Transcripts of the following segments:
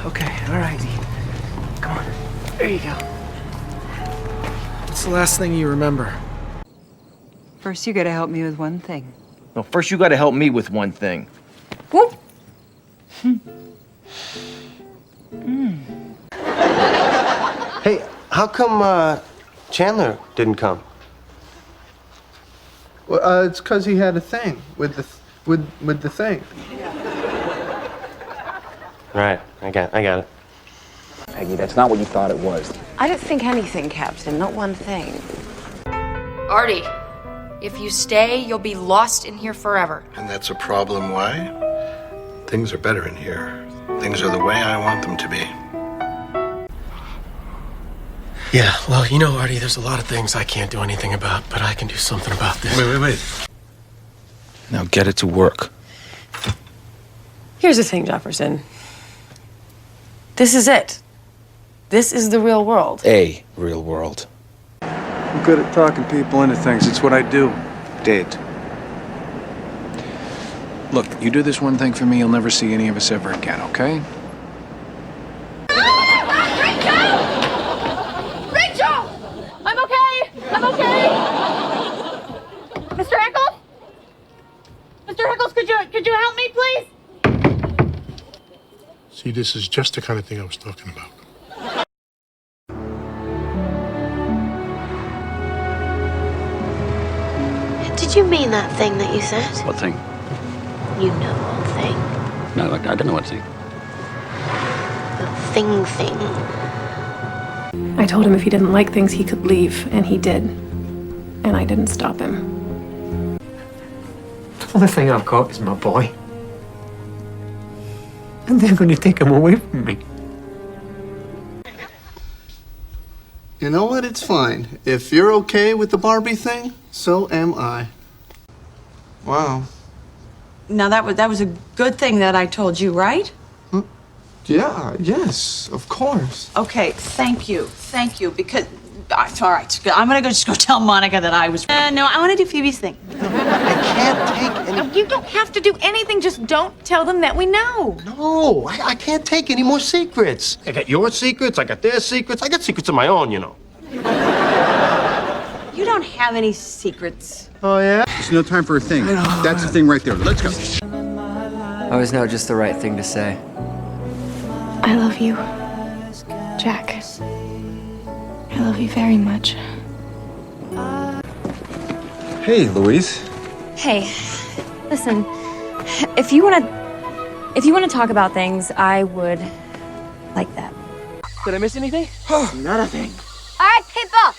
Okay, all right. Come on. There you go. What's the last thing you remember? First, you gotta help me with one thing. No, first you gotta help me with one thing. Whoop. Hey, how come Chandler didn't come? Well, it's because he had a thing with the thing. Right, I got it. Peggy, that's not what you thought it was. I don't think anything, Captain, not one thing. Artie, if you stay, you'll be lost in here forever. And that's a problem. Why? Things are better in here. Things are the way I want them to be. Yeah, well, you know, Artie, there's a lot of things I can't do anything about, but I can do something about this. Wait. Now get it to work. Here's the thing, Jefferson. This is it. This is the real world. A real world. I'm good at talking people into things. It's what I do. Did. Look, you do this one thing for me, you'll never see any of us ever again, okay? I'm okay. Mr. Eccles? Mr. Eccles, could you help me, please? See, this is just the kind of thing I was talking about. Did you mean that thing that you said? What thing? You know what thing. No, I don't know what thing. The thing. I told him if he didn't like things, he could leave, and he did. And I didn't stop him. The only thing I've got is my boy. And they're going to take him away from me. You know what? It's fine. If you're okay with the Barbie thing, so am I. Wow. Now, that was a good thing that I told you, right? Yeah, yes, of course. Okay, thank you, because... all right, I'm gonna just go tell Monica that I was... no, I want to do Phoebe's thing. I can't take any... You don't have to do anything, just don't tell them that we know. No, I can't take any more secrets. I got your secrets, I got their secrets. I got secrets of my own, you know. You don't have any secrets. Oh, yeah? There's no time for a thing. That's the thing right there. Let's go. I always know just the right thing to say. I love you, Jack. I love you very much. Hey, Louise. Hey, listen, if you want to talk about things, I would like that. Did I miss anything? Not a thing. All right, people,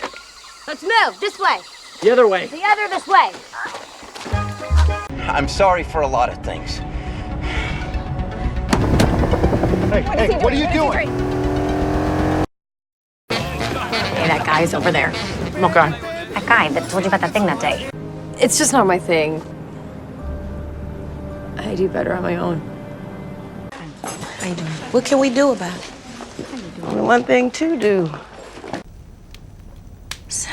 let's move this way. The other way. The other this way. I'm sorry for a lot of things. Hey, what are you doing? Hey, that guy's over there. Okay. That guy that told you about that thing that day. It's just not my thing. I do better on my own. How you doing? What can we do about it? Only one thing to do. So,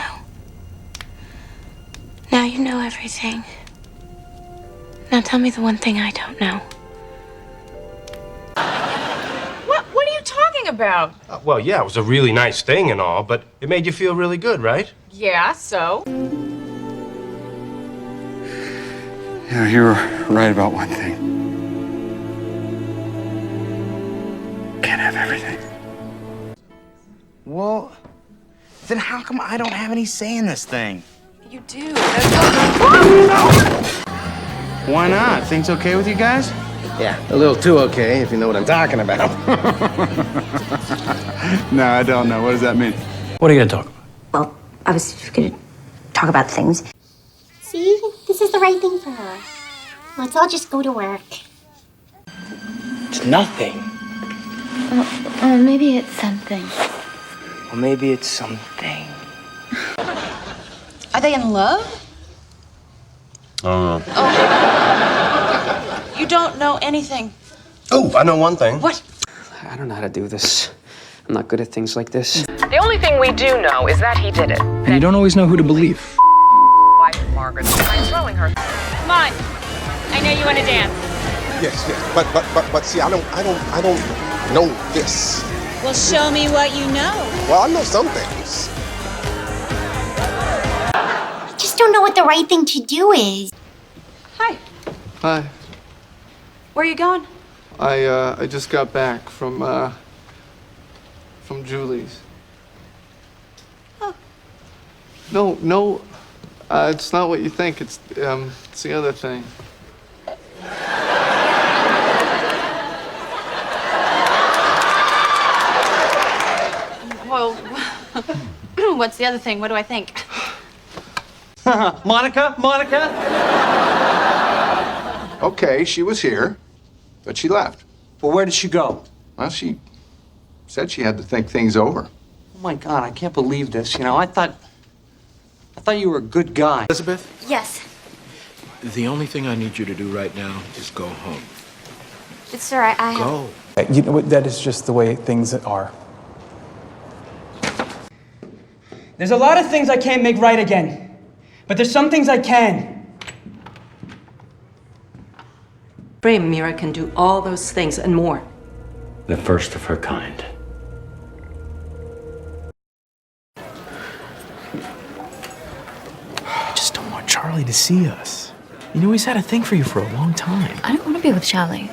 now you know everything. Now tell me the one thing I don't know. What are you talking about? Well, yeah, it was a really nice thing and all, but it made you feel really good, right? Yeah, so? Yeah, you're right about one thing. Can't have everything. Well, then how come I don't have any say in this thing? You do. Why not? Things okay with you guys? Yeah, a little too okay, if you know what I'm talking about. No, I don't know. What does that mean? What are you going to talk about? Well, I was going to talk about things. See? This is the right thing for her. Let's all just go to work. It's nothing. Maybe it's something. Or maybe it's something. Are they in love? Oh. You don't know anything. Oh, I know one thing. What? I don't know how to do this. I'm not good at things like this. The only thing we do know is that he did it. And you don't always know who to believe. Wife Margaret by throwing her. Come on. I know you want to dance. Yes, but see, I don't know this. Well, show me what you know. Well, I know some things. I just don't know what the right thing to do is. Hi. Hi. Where are you going? I just got back from Julie's. Oh. No, it's not what you think. It's the other thing. Well, what's the other thing? What do I think? Monica? Okay, she was here, but she left. Well, where did she go? Well, she said she had to think things over. Oh my God, I can't believe this. You know, I thought you were a good guy. Elizabeth, Yes. the only thing I need you to do right now is go home. But sir, I have... Go. You know what? That is just the way things are. There's a lot of things I can't make right again, but there's some things I can. Frame Mira can do all those things and more. The first of her kind. I just don't want Charlie to see us. You know, he's had a thing for you for a long time. I don't want to be with Charlie.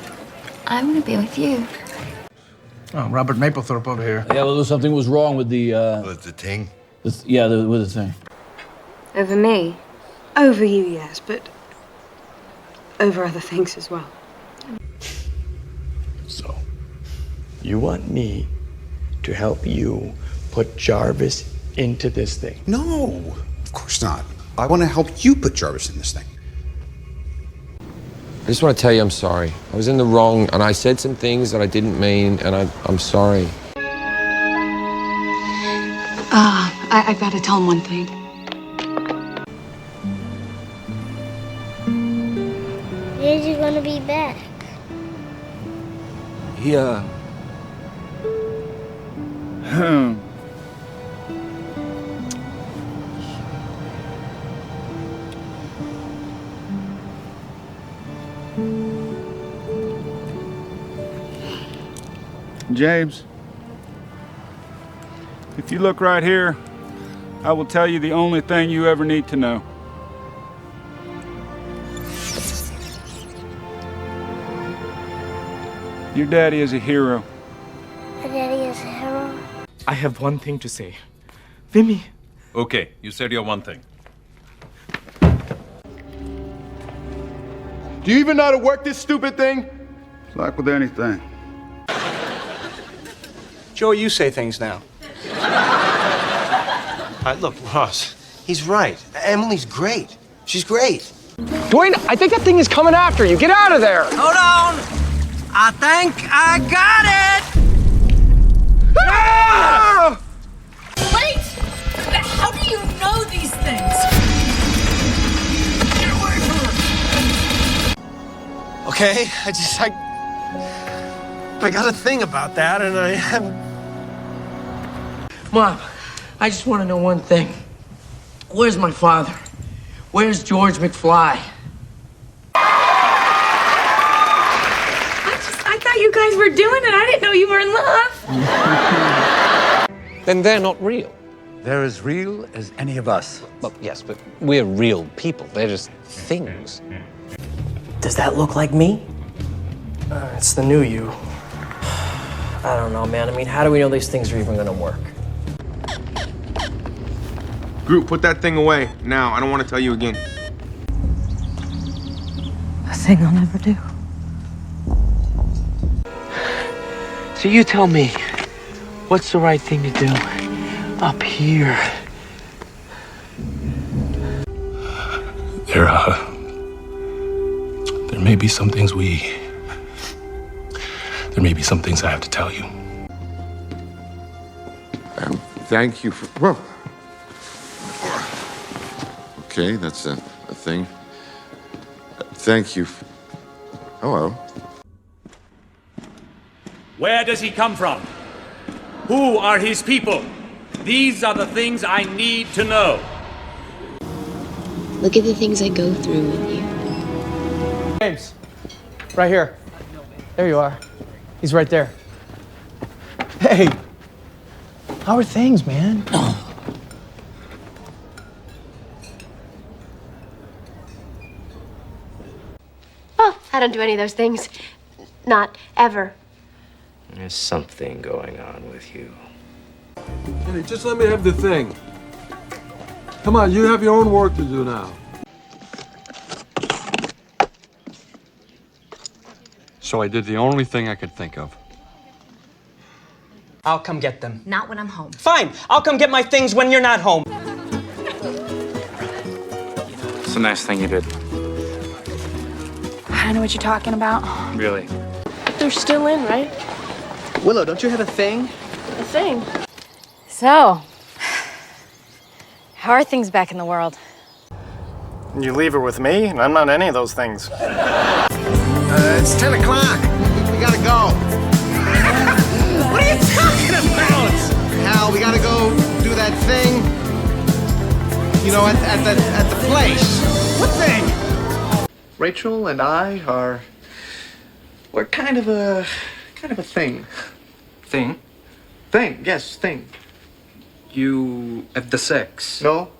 I want to be with you. Oh, Robert Mapplethorpe over here. Yeah, well, something was wrong with the, With the thing? with the thing. Over me? Over you, yes, but over other things as well. So, you want me to help you put Jarvis into this thing? No, of course not. I want to help you put Jarvis in this thing. I just want to tell you I'm sorry. I was in the wrong, and I said some things that I didn't mean, and I'm sorry. I've got to tell him one thing. When's he gonna be back? Yeah. James, if you look right here, I will tell you the only thing you ever need to know. Your daddy is a hero. My daddy is a hero. I have one thing to say. Vimy. Okay, you said your one thing. Do you even know how to work this stupid thing? It's like with anything. Joey, you say things now. Look, Ross, he's right. Emily's great. She's great. Dwayne, I think that thing is coming after you. Get out of there. Hold on. I think I got it. Ah! Wait! How do you know these things? Get away from her! Okay, I got a thing about that, and I am. Mom, I just want to know one thing. Where's my father? Where's George McFly? I thought you guys were doing it. I didn't know you were in love. Then they're not real. They're as real as any of us. Well, yes, but we're real people. They're just things. Does that look like me? It's the new you. I don't know, man. I mean, how do we know these things are even gonna work? Group, put that thing away. Now, I don't want to tell you again. A thing I'll never do. So you tell me, what's the right thing to do up here? There may be some things there may be some things I have to tell you. Thank you for... Whoa. Okay, that's a thing. Thank you. Hello. Where does he come from? Who are his people? These are the things I need to know. Look at the things I go through with you. James, right here. There you are. He's right there. Hey! How are things, man? Oh, I don't do any of those things. Not ever. There's something going on with you. Kenny, just let me have the thing. Come on, you have your own work to do now. So I did the only thing I could think of. I'll come get them. Not when I'm home. Fine, I'll come get my things when you're not home. It's a nice thing you did. I know what you're talking about. Really? They're still in, right? Willow, don't you have a thing? A thing. So, how are things back in the world? You leave her with me, and I'm not any of those things. It's 10 o'clock. We gotta go. What are you talking about? Hal, we gotta go do that thing. You know, at the place. What thing? Rachel and I we're kind of a thing. Thing? Thing, yes, thing. You have the sex? No.